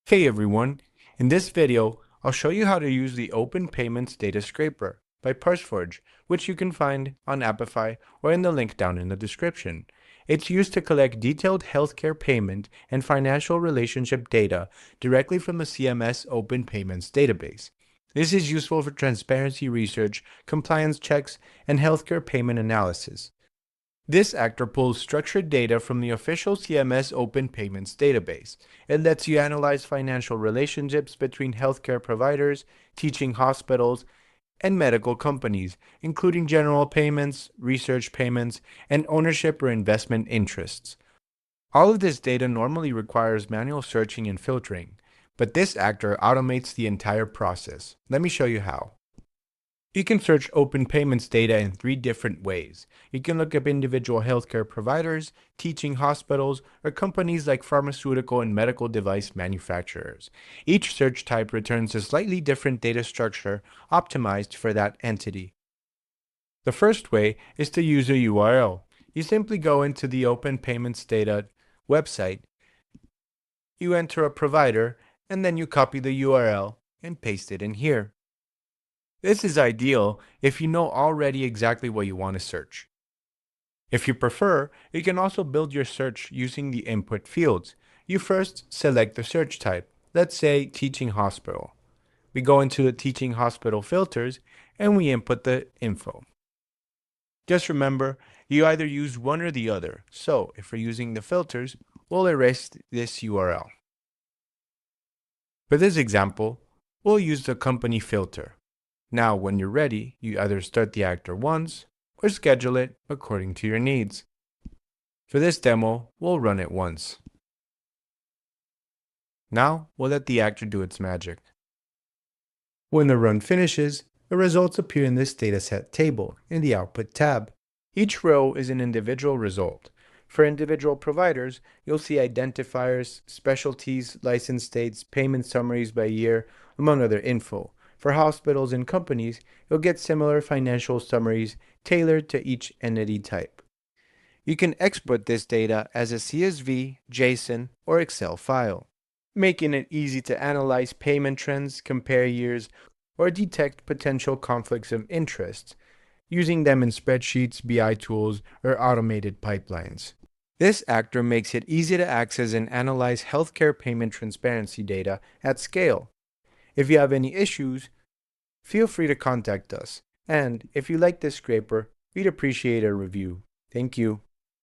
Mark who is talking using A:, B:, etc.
A: Hey everyone, in this video, I'll show you how to use the OpenPayments Data Scraper by ParseForge, which you can find on Apify or in the link down in the description. It's used to collect detailed healthcare payment and financial relationship data directly from the CMS Open Payments database. This is useful for transparency research, compliance checks, and healthcare payment analysis. This actor pulls structured data from the official CMS Open Payments database. It lets you analyze financial relationships between healthcare providers, teaching hospitals, and medical companies, including general payments, research payments, and ownership or investment interests. All of this data normally requires manual searching and filtering, but this actor automates the entire process. Let me show you how. You can search open payments data in 3 different ways. You can look up individual healthcare providers, teaching hospitals, or companies like pharmaceutical and medical device manufacturers. Each search type returns a slightly different data structure optimized for that entity. The first way is to use a URL. You simply go into the Open Payments Data website, you enter a provider, and then you copy the URL and paste it in here. This is ideal if you know already exactly what you want to search. If you prefer, you can also build your search using the input fields. You first select the search type, let's say teaching hospital. We go into the teaching hospital filters and we input the info. Just remember, you either use one or the other. So if we're using the filters, we'll erase this URL. For this example, we'll use the company filter. Now, when you're ready, you either start the actor once or schedule it according to your needs. For this demo, we'll run it once. Now, we'll let the actor do its magic. When the run finishes, the results appear in this dataset table in the Output tab. Each row is an individual result. For individual providers, you'll see identifiers, specialties, license dates, payment summaries by year, among other info. For hospitals and companies, you'll get similar financial summaries tailored to each entity type. You can export this data as a CSV, JSON, or Excel file, making it easy to analyze payment trends, compare years, or detect potential conflicts of interest, using them in spreadsheets, BI tools, or automated pipelines. This actor makes it easy to access and analyze healthcare payment transparency data at scale. If you have any issues, feel free to contact us. And if you like this scraper, we'd appreciate a review. Thank you.